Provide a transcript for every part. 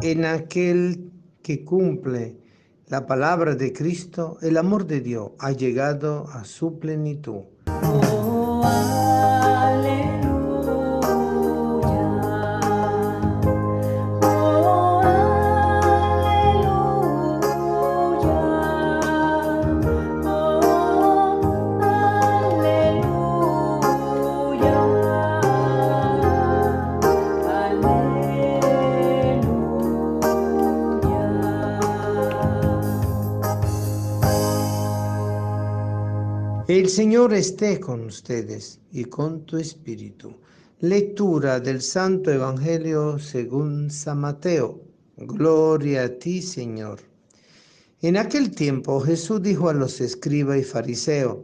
En aquel que cumple la palabra de Cristo, el amor de Dios ha llegado a su plenitud. Oh, aleluya. Oh, aleluya. Oh, aleluya. El Señor esté con ustedes y con tu espíritu. Lectura del Santo Evangelio según San Mateo. Gloria a ti, Señor. En aquel tiempo Jesús dijo a los escribas y fariseos: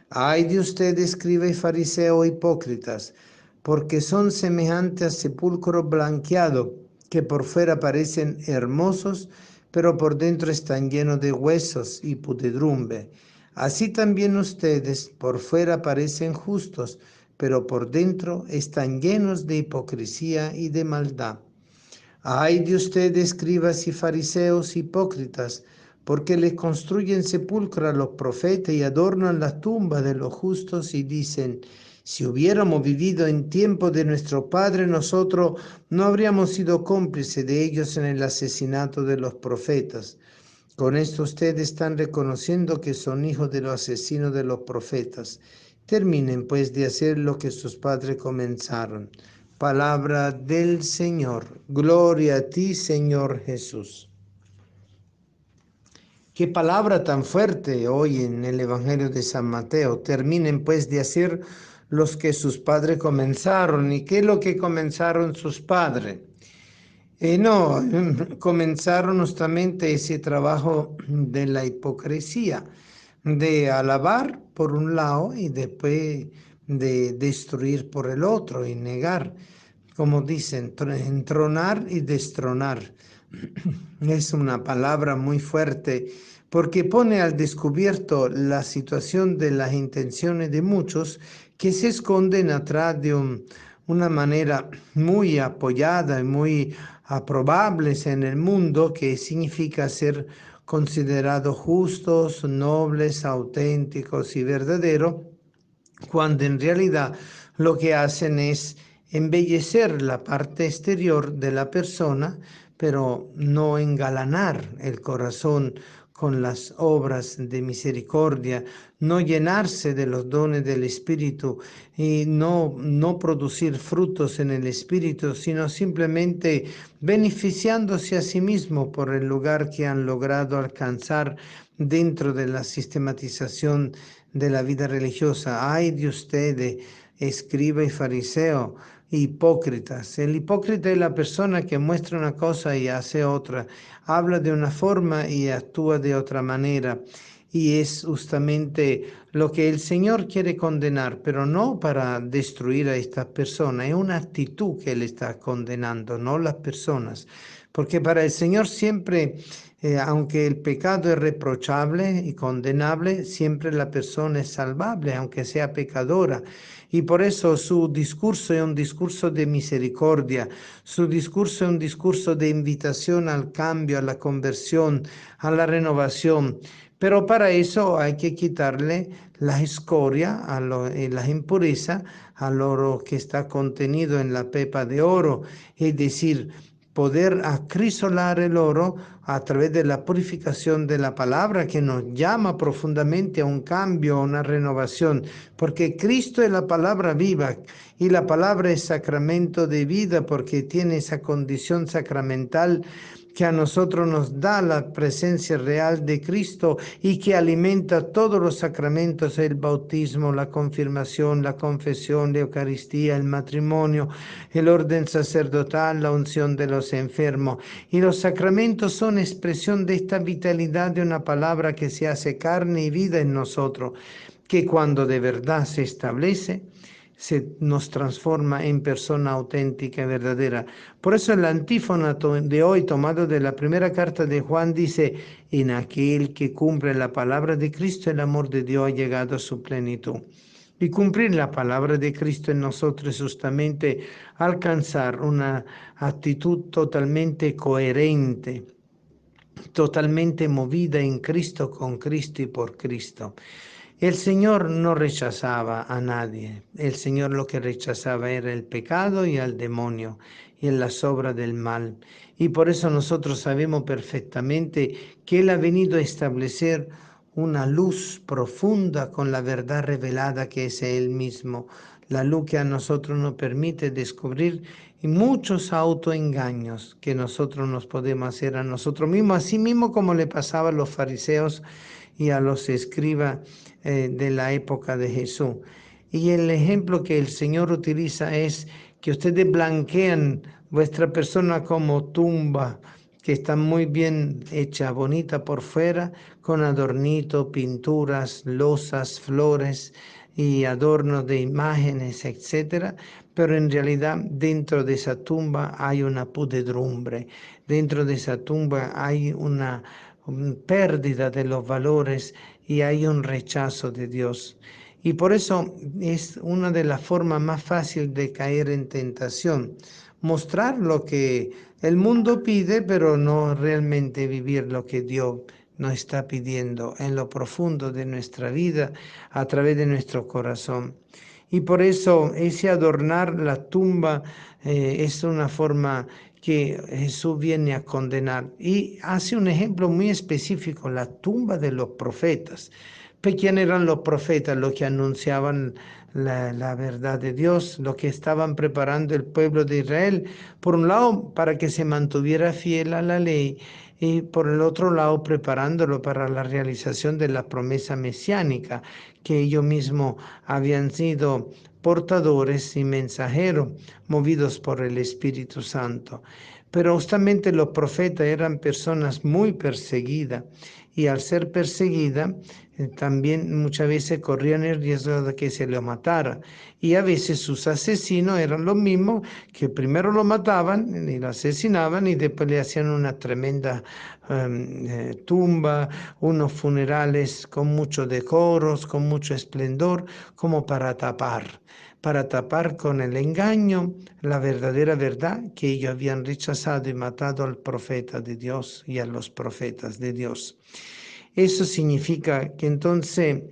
Ay de ustedes, escribas y fariseos hipócritas, porque son semejantes a sepulcros blanqueados, que por fuera parecen hermosos, pero por dentro están llenos de huesos y pudredumbre. Así también ustedes por fuera parecen justos, pero por dentro están llenos de hipocresía y de maldad. Ay de ustedes, escribas y fariseos hipócritas, porque les construyen sepulcros a los profetas y adornan las tumbas de los justos y dicen: si hubiéramos vivido en tiempo de nuestro Padre, nosotros no habríamos sido cómplices de ellos en el asesinato de los profetas. Con esto ustedes están reconociendo que son hijos de los asesinos de los profetas. Terminen pues de hacer lo que sus padres comenzaron. Palabra del Señor. Gloria a ti, Señor Jesús. Qué palabra tan fuerte hoy en el Evangelio de San Mateo. Terminen pues de hacer los que sus padres comenzaron. ¿Y qué es lo que comenzaron sus padres? Comenzaron justamente ese trabajo de la hipocresía, de alabar por un lado y después de destruir por el otro y negar, como dicen, entronar y destronar. Es una palabra muy fuerte porque pone al descubierto la situación de las intenciones de muchos que se esconden atrás de una manera muy apoyada y muy aprobables en el mundo, que significa ser considerados justos, nobles, auténticos y verdaderos, cuando en realidad lo que hacen es embellecer la parte exterior de la persona, pero no engalanar el corazón con las obras de misericordia, no llenarse de los dones del Espíritu y no producir frutos en el Espíritu, sino simplemente beneficiándose a sí mismo por el lugar que han logrado alcanzar dentro de la sistematización de la vida religiosa. Ay de ustedes, escriba y fariseo, hipócritas. El hipócrita es la persona que muestra una cosa y hace otra, habla de una forma y actúa de otra manera. Y es justamente lo que el Señor quiere condenar, pero no para destruir a estas personas. Es una actitud que Él está condenando, no las personas. Porque para el Señor siempre, aunque el pecado es reprochable y condenable, siempre la persona es salvable, aunque sea pecadora. Y por eso su discurso es un discurso de misericordia, su discurso es un discurso de invitación al cambio, a la conversión, a la renovación. Pero para eso hay que quitarle la escoria, las impurezas al oro que está contenido en la pepa de oro, es decir, poder acrisolar el oro a través de la purificación de la palabra, que nos llama profundamente a un cambio, a una renovación, porque Cristo es la palabra viva y la palabra es sacramento de vida, porque tiene esa condición sacramental que a nosotros nos da la presencia real de Cristo y que alimenta todos los sacramentos: el bautismo, la confirmación, la confesión, la Eucaristía, el matrimonio, el orden sacerdotal, la unción de los enfermos. Y los sacramentos son expresión de esta vitalidad de una palabra que se hace carne y vida en nosotros, que cuando de verdad se establece, nos transforma en persona auténtica y verdadera. Por eso el antífona de hoy, tomado de la primera carta de Juan, dice: en aquel que cumple la palabra de Cristo, el amor de Dios ha llegado a su plenitud. y cumplir la palabra de Cristo en nosotros es justamente alcanzar una actitud totalmente coherente, totalmente movida en Cristo, con Cristo y por Cristo. El Señor no rechazaba a nadie. El Señor lo que rechazaba era el pecado y al demonio y en las obras del mal. Y por eso nosotros sabemos perfectamente que Él ha venido a establecer una luz profunda con la verdad revelada que es Él mismo. La luz que a nosotros nos permite descubrir muchos autoengaños que nosotros nos podemos hacer a nosotros mismos, así mismo como le pasaba a los fariseos y a los escribas de la época de Jesús. Y el ejemplo que el Señor utiliza es que ustedes blanquean vuestra persona como tumba, que está muy bien hecha, bonita por fuera, con adornitos, pinturas, losas, flores y adornos de imágenes, etcétera, pero en realidad dentro de esa tumba hay una pudredumbre, dentro de esa tumba hay una pérdida de los valores y hay un rechazo de Dios. Y por eso es una de las formas más fáciles de caer en tentación, mostrar lo que el mundo pide, pero no realmente vivir lo que Dios nos está pidiendo en lo profundo de nuestra vida, a través de nuestro corazón. Y por eso ese adornar la tumba es una forma que Jesús viene a condenar. Y hace un ejemplo muy específico, la tumba de los profetas. Pues, ¿quién eran los profetas? Los que anunciaban la verdad de Dios, los que estaban preparando el pueblo de Israel, por un lado, para que se mantuviera fiel a la ley, y por el otro lado, preparándolo para la realización de la promesa mesiánica, que ellos mismos habían sido portadores y mensajeros, movidos por el Espíritu Santo. Pero justamente los profetas eran personas muy perseguidas, y al ser perseguidas, también muchas veces corrían el riesgo de que se lo matara. Y a veces sus asesinos eran los mismos que primero lo mataban y lo asesinaban y después le hacían una tremenda tumba, unos funerales con muchos decoros, con mucho esplendor, como para tapar con el engaño la verdadera verdad, que ellos habían rechazado y matado al profeta de Dios y a los profetas de Dios. Eso significa que entonces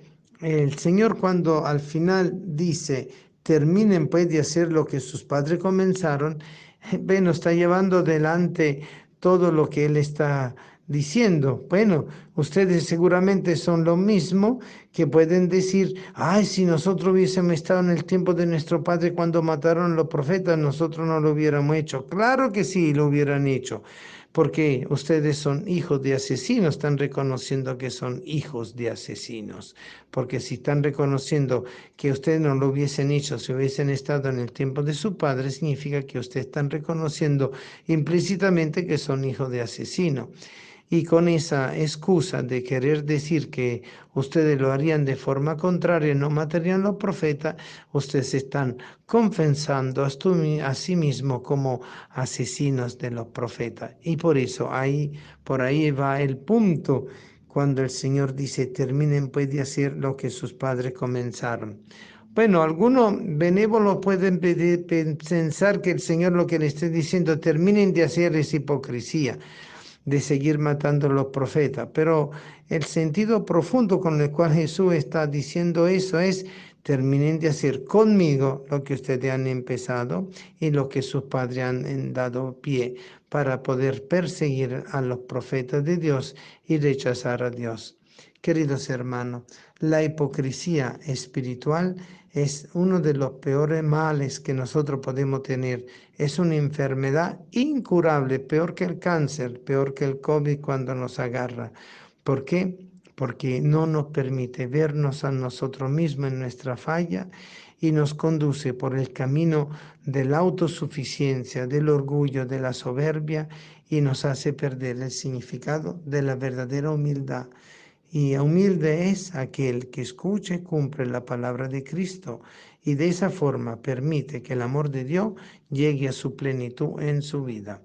el Señor, cuando al final dice, terminen pues de hacer lo que sus padres comenzaron, bueno, está llevando adelante todo lo que Él está diciendo. Bueno, ustedes seguramente son lo mismo que pueden decir, ay, si nosotros hubiésemos estado en el tiempo de nuestro padre cuando mataron a los profetas, nosotros no lo hubiéramos hecho. Claro que sí, lo hubieran hecho, porque ustedes son hijos de asesinos, están reconociendo que son hijos de asesinos, porque si están reconociendo que ustedes no lo hubiesen hecho si hubiesen estado en el tiempo de su padre, significa que ustedes están reconociendo implícitamente que son hijos de asesinos. Y con esa excusa de querer decir que ustedes lo harían de forma contraria, no matarían a los profetas, ustedes están confesando a sí mismos como asesinos de los profetas. Y por eso por ahí va el punto cuando el Señor dice, terminen pues de hacer lo que sus padres comenzaron. Bueno, algunos benévolos pueden pensar que el Señor lo que le esté diciendo, terminen de hacer es hipocresía, de seguir matando a los profetas. Pero el sentido profundo con el cual Jesús está diciendo eso es, terminen de hacer conmigo lo que ustedes han empezado y lo que sus padres han dado pie para poder perseguir a los profetas de Dios y rechazar a Dios. Queridos hermanos, la hipocresía espiritual es uno de los peores males que nosotros podemos tener. Es una enfermedad incurable, peor que el cáncer, peor que el COVID cuando nos agarra. ¿Por qué? Porque no nos permite vernos a nosotros mismos en nuestra falla y nos conduce por el camino de la autosuficiencia, del orgullo, de la soberbia, y nos hace perder el significado de la verdadera humildad. Y humilde es aquel que escucha y cumple la palabra de Cristo, y de esa forma permite que el amor de Dios llegue a su plenitud en su vida.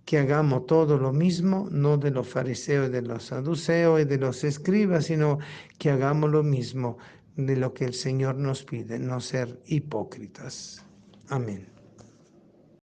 Que hagamos todo lo mismo, no de los fariseos, de los saduceos y de los escribas, sino que hagamos lo mismo, de lo que el Señor nos pide, no ser hipócritas. Amén.